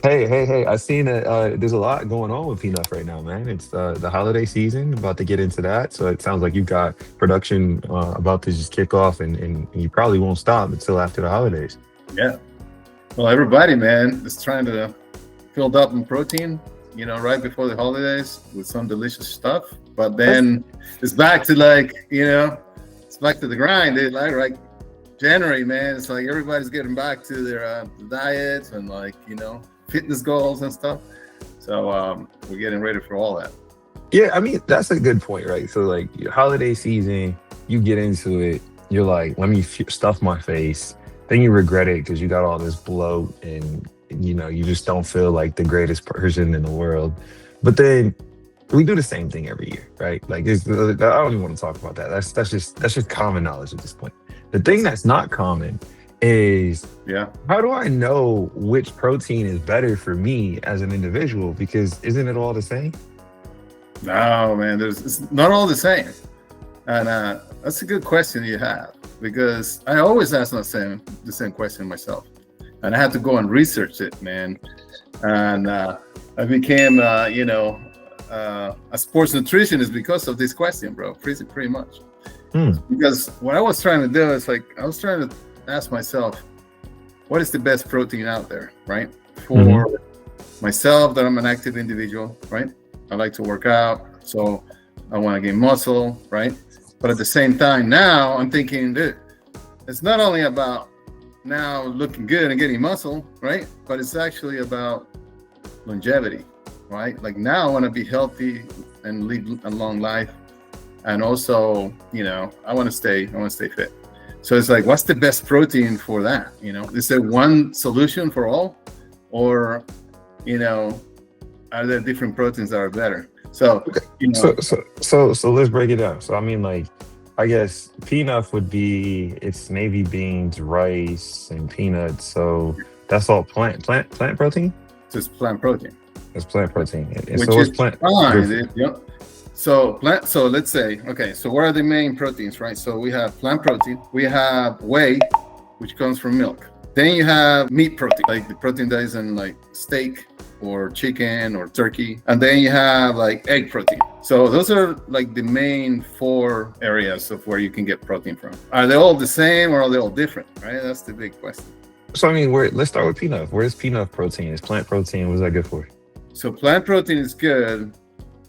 Hey! I seen that there's a lot going on with Pnuff right now, man. It's the holiday season, about to get into that, so it sounds like you've got production about to just kick off, and you probably won't stop until after the holidays. Yeah. Well, everybody, man, is trying to fill up on protein, right before the holidays with some delicious stuff. But That's then it's back to like, it's back to the grind. Like January, man. It's like everybody's getting back to their diets and like, fitness goals and stuff. So we're getting ready for all that. Yeah, I mean, that's a good point, right? So like your holiday season, you get into it, you're like, let me stuff my face. Then you regret it because you got all this bloat and you just don't feel like the greatest person in the world. But then we do the same thing every year, right? Like I don't even want to talk about that. That's just common knowledge at this point. The thing that's not common is Yeah. how do I know which protein is better for me as an individual? Because isn't it all the same? No, man, it's not all the same. And that's a good question you have because I always ask the same question myself. And I had to go and research it, man. And I became, a sports nutritionist because of this question, bro, pretty much. Hmm. Because what I was trying to do is like, I was trying to ask myself, what is the best protein out there, right? For myself, that I'm an active individual, right? I like to work out, so I want to gain muscle, right? But at the same time, now I'm thinking, dude, it's not only about now looking good and getting muscle, right? But it's actually about longevity, right? Like now I want to be healthy and live a long life, and also, I want to stay fit. So it's like, what's the best protein for that? Is there one solution for all, or are there different proteins that are better? So, So let's break it down. So I mean, like, I guess P-nuff would be it's navy beans, rice, and peanuts. So that's all plant protein. just plant protein, It's plant protein. And which so is it's plant. fine. So let's say, okay, so what are the main proteins, right? So we have plant protein, we have whey, which comes from milk. Then you have meat protein, like the protein that is in like steak or chicken or turkey. And then you have like egg protein. So those are like the main four areas of where you can get protein from. Are they all the same or are they all different, right? That's the big question. So I mean, let's start with P-nuff. Where's P-nuff protein? Is plant protein? What's that good for? So plant protein is good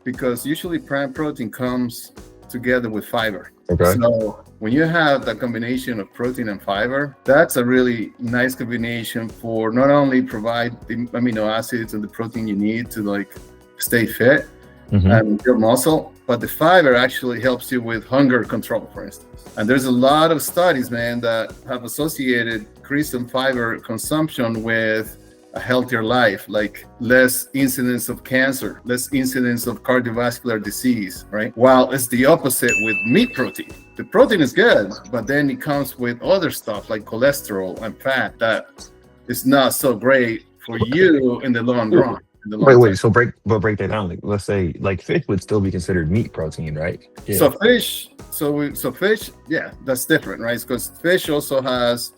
because usually plant protein comes together with fiber. Okay. So when you have that combination of protein and fiber, that's a really nice combination for not only provide the amino acids and the protein you need to like stay fit and build muscle, but the fiber actually helps you with hunger control, for instance. And there's a lot of studies, man, that have associated increase in fiber consumption with a healthier life, like less incidence of cancer, less incidence of cardiovascular disease, right? While it's the opposite with meat protein. The protein is good, but then it comes with other stuff like cholesterol and fat that is not so great for you in the long run. Wait. So break that down. Like, let's say, like fish would still be considered meat protein, right? Yeah. So fish, yeah, that's different, right? Because fish also has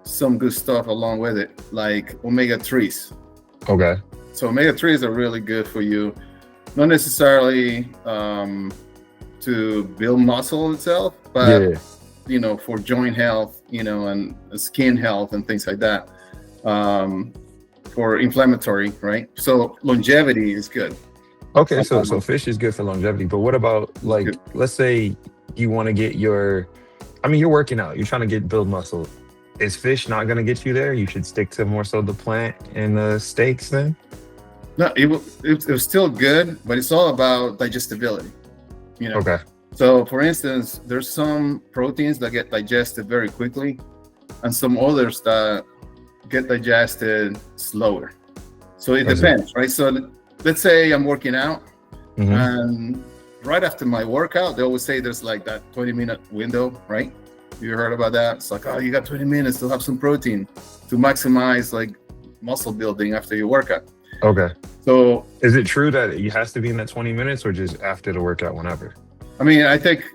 some good stuff along with it, like omega-3s. Okay. So omega-3s are really good for you, not necessarily to build muscle itself, but for joint health, and skin health and things like that. For inflammatory, right? So longevity is good. Okay, so fish is good for longevity, but what about like, let's say you want to get you're working out, you're trying to build muscle. Is fish not going to get you there? You should stick to more so the plant and the steaks then? No, it was still good, but it's all about digestibility. Okay. So for instance, there's some proteins that get digested very quickly and some others that get digested slower. So it depends, right? So let's say I'm working out and right after my workout, they always say there's like that 20-minute window, right? You heard about that? It's like, oh, you got 20 minutes to have some protein to maximize like muscle building after your workout. Okay. So is it true that it has to be in that 20 minutes or just after the workout, whenever? I mean, I think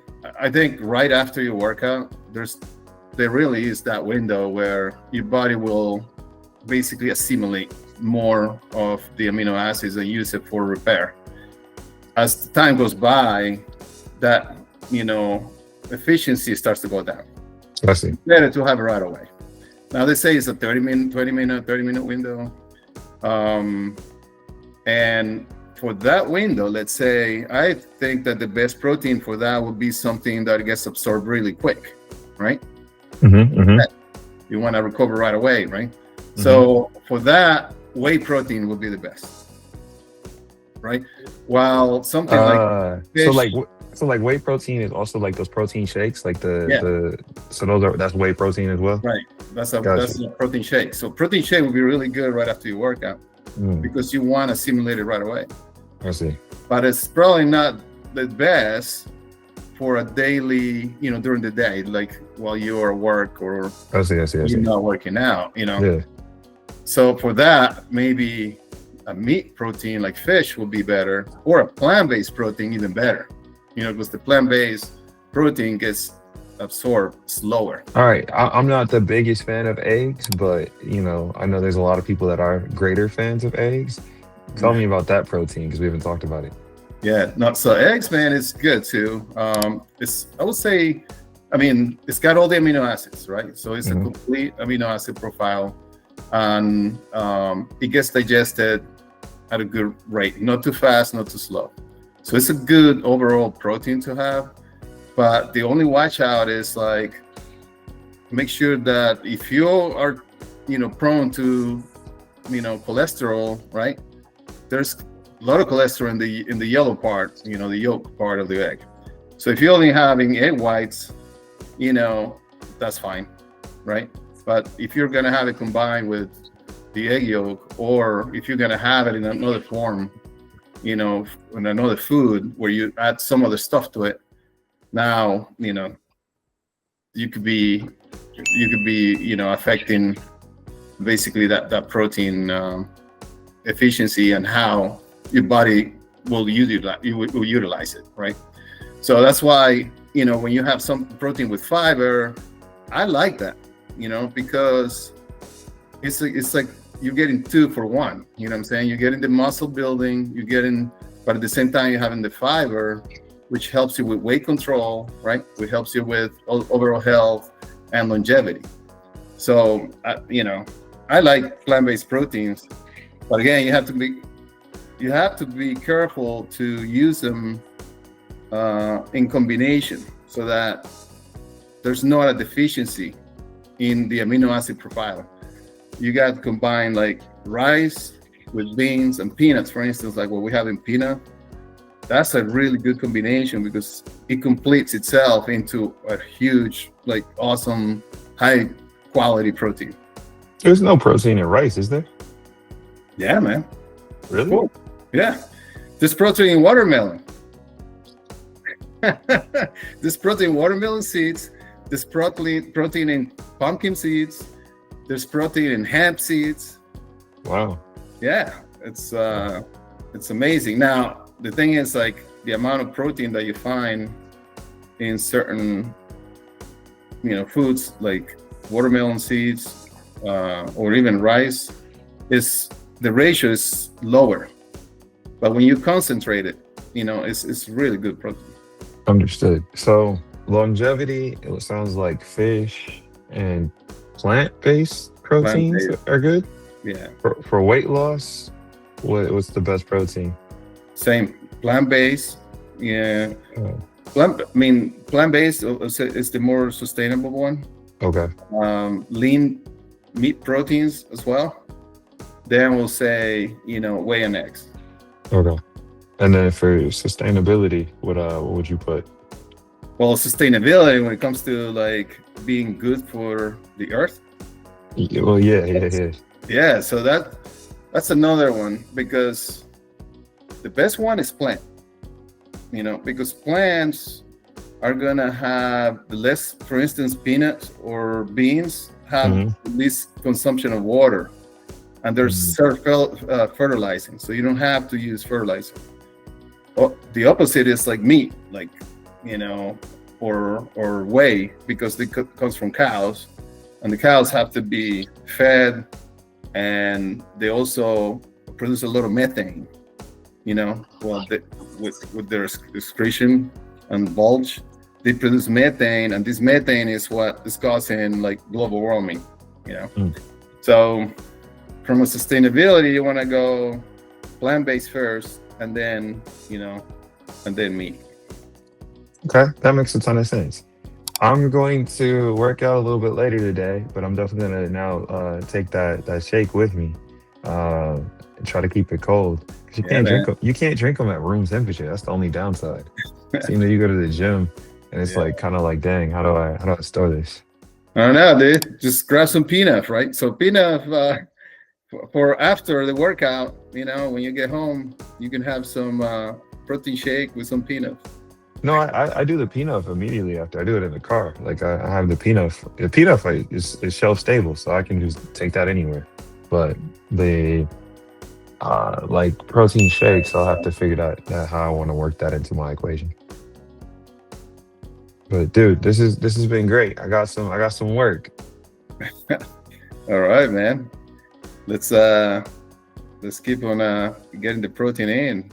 right after your workout, there really is that window where your body will basically assimilate more of the amino acids and use it for repair. As time goes by, that efficiency starts to go down. I see. Better to have it right away. Now they say it's a 30-minute window. And for that window, let's say, I think that the best protein for that would be something that gets absorbed really quick, right? You want to recover right away, right? So for that, whey protein would be the best, right? While something like fish, so like whey protein is also like those protein shakes, like that's whey protein as well. Right. That's a protein shake. So protein shake would be really good right after your workout because you want to simulate it right away. I see. But it's probably not the best for a daily, during the day, like while you're at work or I see. you're not working out, Yeah. So for that, maybe a meat protein like fish will be better, or a plant-based protein even better, because the plant-based protein gets absorbed slower. All right. I'm not the biggest fan of eggs, but I know there's a lot of people that are greater fans of eggs. Tell me about that protein because we haven't talked about it. Yeah, no. So eggs, man, it's good too. I would say, it's got all the amino acids, right? So it's a complete amino acid profile, and it gets digested at a good rate, not too fast, not too slow. So it's a good overall protein to have. But the only watch out is like, make sure that if you are, prone to, cholesterol, right? There's a lot of cholesterol in the yellow part, the yolk part of the egg. So if you're only having egg whites, that's fine, right? But if you're gonna have it combined with the egg yolk, or if you're gonna have it in another form, in another food where you add some other stuff to it, now you could be affecting basically that protein efficiency and how your body will utilize it, right? So that's why when you have some protein with fiber, I like that, because it's like you're getting 2 for 1. You know what I'm saying? You're getting the muscle building, but at the same time you're having the fiber, which helps you with weight control, right? Which helps you with overall health and longevity. So I like plant-based proteins, but again, you have to be careful to use them in combination so that there's not a deficiency in the amino acid profile. You got to combine like rice with beans and peanuts, for instance, like what we have in Pnuff. That's a really good combination because it completes itself into a huge, like awesome, high quality protein. There's no protein in rice, is there? Yeah, man. Really? Cool. Yeah. There's protein in watermelon. There's protein in watermelon seeds. There's protein in pumpkin seeds. There's protein in hemp seeds. Wow. Yeah, it's amazing. Now, the thing is, like, the amount of protein that you find in certain, foods like watermelon seeds or even rice, the ratio is lower. But when you concentrate it, it's really good protein. Understood. So longevity, it sounds like fish and plant-based proteins are good. Yeah. For weight loss, what's the best protein? Same, plant-based. Yeah. Plant-based is the more sustainable one. Okay. Lean meat proteins as well. Then we'll say, whey and eggs. Okay. And then for sustainability, what would you put? Well, sustainability when it comes to like being good for the earth. Well, yeah. Yeah, so that's another one because the best one is plant. Because plants are gonna have the less, for instance, peanuts or beans have least consumption of water, and they're fertilizing, so you don't have to use fertilizer. Well, the opposite is like meat, like or whey, because it comes from cows, and the cows have to be fed and they also produce a lot of methane. Well, with their excretion and bulge, they produce methane, and this methane is what is causing like global warming. Mm. So from a sustainability, you want to go plant-based first, and then meat. Okay, that makes a ton of sense. I'm going to work out a little bit later today, but I'm definitely gonna now take that shake with me, and try to keep it cold. 'Cause you Yeah, can't man. drink them. You can't drink them at room temperature. That's the only downside. So you go to the gym, and it's Yeah. like kind of like, dang, how do I store this? I don't know, dude. Just grab some P-nuff, right? So P-nuff, for after the workout, when you get home, you can have some protein shake with some P-nuff. No, I do the Pnuff immediately after. I do it in the car. Like I have the Pnuff. The Pnuff is shelf stable, so I can just take that anywhere. But the like protein shakes, I'll have to figure that how I want to work that into my equation. But dude, this has been great. I got some work. All right, man. Let's keep on getting the protein in.